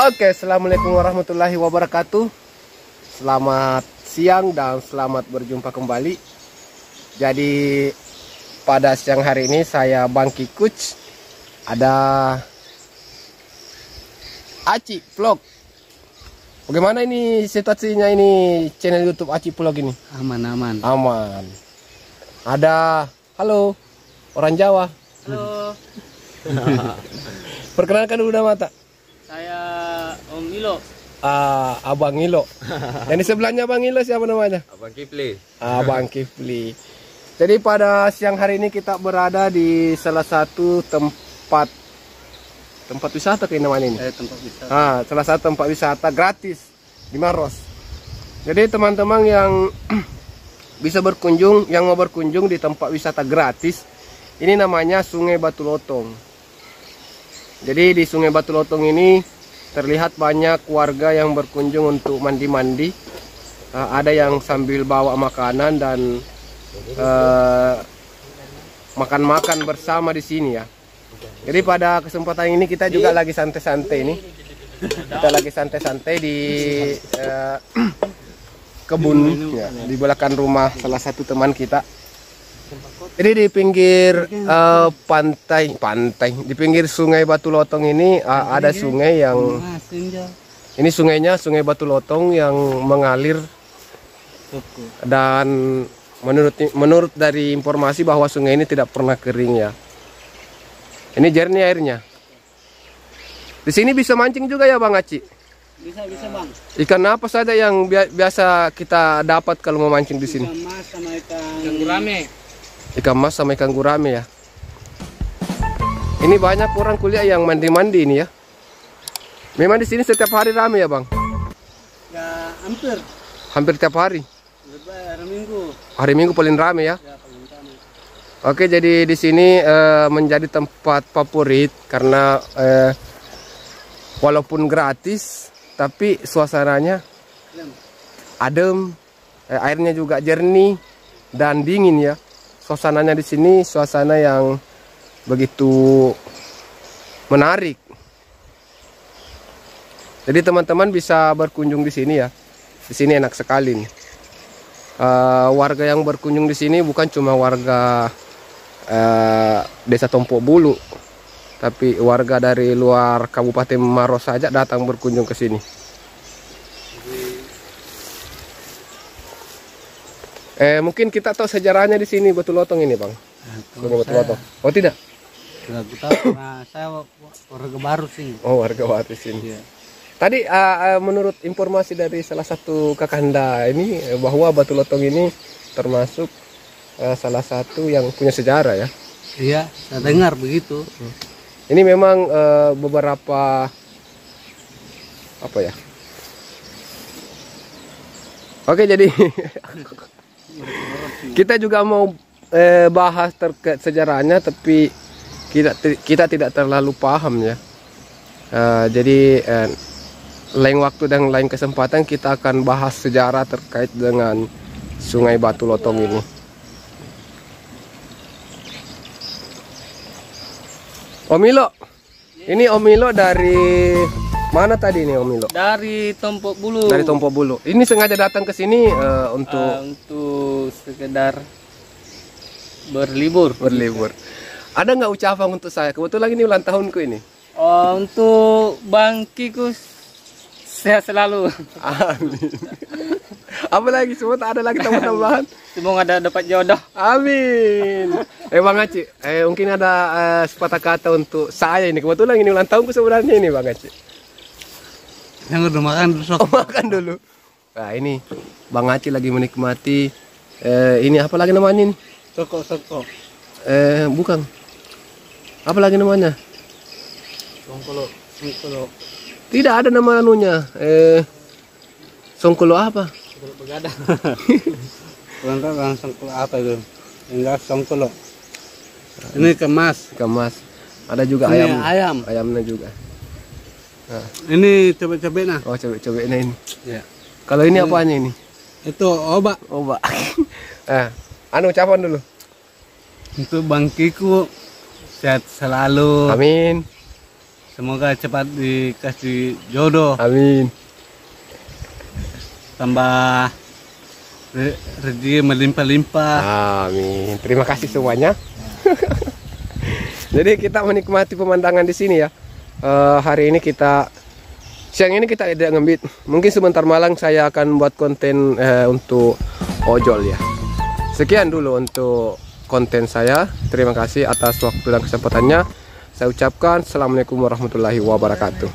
Oke, assalamualaikum warahmatullahi wabarakatuh. Selamat siang dan selamat berjumpa kembali. Jadi pada siang hari ini saya Bangki Kuch, ada Aci Vlog. Bagaimana ini situasinya ini channel YouTube Aci Vlog ini? Aman. Ada, halo orang Jawa. Halo. Perkenalkan dulu nama tak? Saya Om Ilo. Abang Ilo. Yang di sebelahnya Abang Ilo siapa namanya? Abang Kifli. Abang Kifli. Jadi pada siang hari ini kita berada di salah satu tempat wisata kayak namanya ini. Tempat wisata. Salah satu tempat wisata gratis di Maros. Jadi teman-teman yang bisa berkunjung, yang mau berkunjung di tempat wisata gratis, ini namanya Sungai Batu Lotong. Jadi di Sungai Batu Lotong ini terlihat banyak warga yang berkunjung untuk mandi-mandi. Ada yang sambil bawa makanan dan makan-makan bersama di sini ya. Jadi pada kesempatan ini kita juga lagi santai-santai ini. Kita lagi santai-santai di kebun ya, di belakang rumah salah satu teman kita. Jadi di pinggir pantai, di pinggir Sungai Batu Lotong ini ada sungai yang ini sungainya Sungai Batu Lotong yang mengalir, dan menurut dari informasi bahwa sungai ini tidak pernah kering ya. Ini jernih airnya. Di sini bisa mancing juga ya Bang Aci? Bisa Bang. Ikan apa saja yang biasa kita dapat kalau mau mancing di sini? Ikan mas sama ikan gurame. Ikan mas sama ikan gurame ya. Ini banyak orang kuliah yang mandi-mandi ini ya. Memang di sini setiap hari ramai ya Bang? Ya Hampir tiap hari. Hari Minggu. Hari Minggu paling ramai ya. Ya paling ramai. Oke, jadi di sini menjadi tempat favorit karena walaupun gratis tapi suasananya adem, airnya juga jernih dan dingin ya. Suasananya di sini suasana yang begitu menarik. Jadi teman-teman bisa berkunjung di sini ya. Di sini enak sekali nih. Warga yang berkunjung di sini bukan cuma warga Desa Tompok Bulu, tapi warga dari luar Kabupaten Maros saja datang berkunjung ke sini. Mungkin kita tahu sejarahnya di sini Batu Lotong ini Bang. Batu Lotong. Oh tidak? Tidak tahu karena saya warga baru sini. Oh, warga baru sini. Iya. Tadi menurut informasi dari salah satu kakanda ini bahwa Batu Lotong ini termasuk salah satu yang punya sejarah ya. Iya, saya dengar begitu. Ini memang beberapa apa ya? Oke, jadi kita juga mau bahas terkait sejarahnya, tapi kita tidak terlalu paham ya. Jadi lain waktu dan lain kesempatan kita akan bahas sejarah terkait dengan Sungai Batu Lotong ini. Om Ilo, ini Om Ilo dari mana tadi nih Om Ilo? Dari Tompok Bulu. Dari Tompok Bulu. Ini sengaja datang ke sini untuk sekedar berlibur. Ada nggak ucapan untuk saya? Kebetulan ini ulang tahunku ini. Untuk Bangkiku sehat selalu. Amin. Apalagi semua tak ada lagi tambahan. Semoga dapat jodoh. Amin. Bang Aci, mungkin ada sepatah kata untuk saya ini. Kebetulan ini ulang tahunku sebenarnya ini Bang Aci. Yang udah makan dulu. Oh, makan dulu. Nah ini Bang Aci lagi menikmati ini apa lagi namanya ini? Soko. Bukan. Apa lagi namanya? Songkolo. Tidak ada nama anunya. Songkolo apa? Songkolo begadang. Kurang songkolo apa itu? Enggak songkolo. Ini kemas. Ada juga ini ayam. Ayamnya juga. Nah. Ini cabai nah. Oh, cabai-cabainya ini. Ya. Kalau ini apanya ini? Itu obat. Ucapan dulu. Untuk Bangkiku sehat selalu. Amin. Semoga cepat dikasih jodoh, Amin. tambah rezeki melimpah-limpah. Amin. Terima kasih semuanya. Jadi kita menikmati pemandangan di sini ya. Hari ini siang ini kita tidak ngembit. Mungkin sebentar malam saya akan buat konten untuk ojol ya. Sekian dulu untuk konten saya. Terima kasih atas waktu dan kesempatannya. Saya ucapkan Assalamualaikum warahmatullahi wabarakatuh.